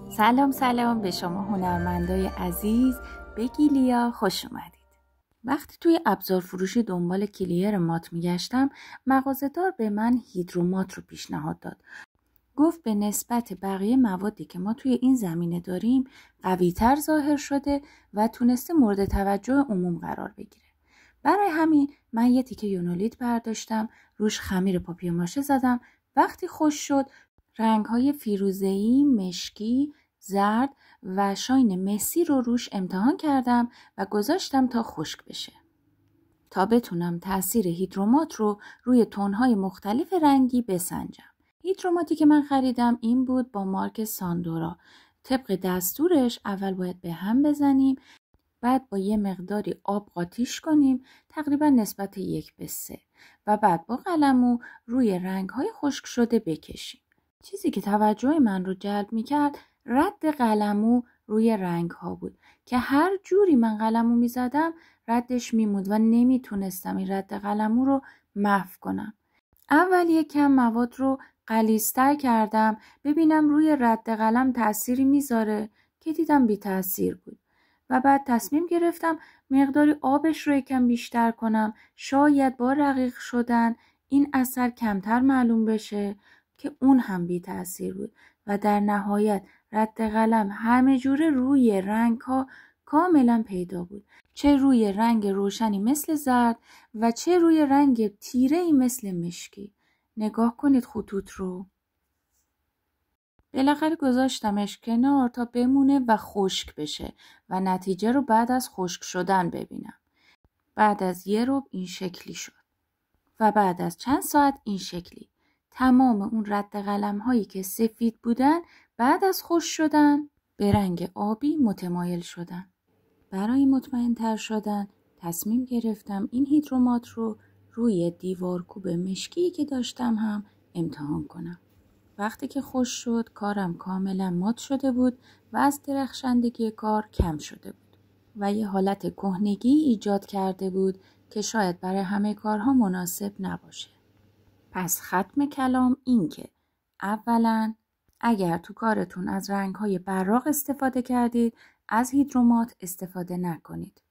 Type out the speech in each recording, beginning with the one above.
سلام به شما هنرمندای عزیز، به گیلیا خوش اومدید. وقتی توی ابزار فروشی دنبال کلیر مات میگشتم، مغازه‌دار به من هیدرومات رو پیشنهاد داد. گفت به نسبت بقیه موادی که ما توی این زمینه داریم قوی‌تر ظاهر شده و تونسته مورد توجه عموم قرار بگیره. برای همین من یه تیکه یونولیت برداشتم، روش خمیر پاپیه-ماشه زدم. وقتی خشک شد، رنگ‌های فیروزه‌ای، مشکی، زرد و شاین مسی رو روش امتحان کردم و گذاشتم تا خشک بشه تا بتونم تأثیر هیدرومات رو روی تون‌های مختلف رنگی بسنجم. هیدروماتی که من خریدم این بود با مارک ساندورا. طبق دستورش اول باید به هم بزنیم، بعد با یه مقداری آب قاطیش کنیم، تقریبا نسبت 1:3 و بعد با قلمو روی رنگ‌های خشک شده بکشیم. چیزی که توجه من رو جلب می‌کرد رد قلمو روی رنگ‌ها بود که هر جوری من قلمو می‌زدم ردش میموند و نمیتونستم این رد قلمو رو محو کنم. اول یکم مواد رو غلیظ‌تر کردم ببینم روی رد قلم تأثیری میذاره که دیدم بی تأثیر بود و بعد تصمیم گرفتم مقداری آبش رو یکم بیشتر کنم، شاید با رقیق شدن این اثر کمتر معلوم بشه، که اون هم بی تأثیر بود و در نهایت رد قلم همه جوره روی رنگ ها کاملا پیدا بود، چه روی رنگ روشنی مثل زرد و چه روی رنگ تیره‌ای مثل مشکی. نگاه کنید خطوط رو. بالاخره گذاشتمش کنار تا بمونه و خشک بشه و نتیجه رو بعد از خشک شدن ببینم. بعد از 1 ربع این شکلی شد و بعد از چند ساعت این شکلی. تمام اون رد قلم هایی که سفید بودن بعد از خشک شدن به رنگ آبی متمایل شدن. برای مطمئن تر شدن تصمیم گرفتم این هیدرومات رو روی دیوارکوب مشکی که داشتم هم امتحان کنم. وقتی که خشک شد کارم کاملا مات شده بود و از درخشندگی کار کم شده بود و یه حالت کهنگی ایجاد کرده بود که شاید برای همه کارها مناسب نباشه. پس ختم کلام این که اولا اگر تو کارتون از رنگ‌های براق استفاده کردید از هیدرومات استفاده نکنید.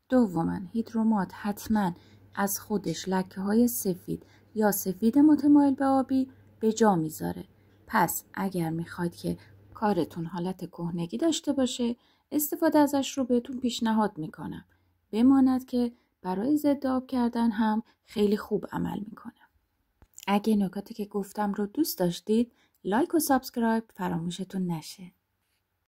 دوما هیدرومات حتما از خودش لکه‌های سفید یا سفید متمایل به آبی به جا میذاره. پس اگر میخواید که کارتون حالت کهنگی داشته باشه استفاده ازش رو بهتون پیشنهاد میکنم. بماند که برای ضد آب کردن هم خیلی خوب عمل میکنه. اگه نکاتی که گفتم رو دوست داشتید لایک و سابسکرایب فراموشتون نشه.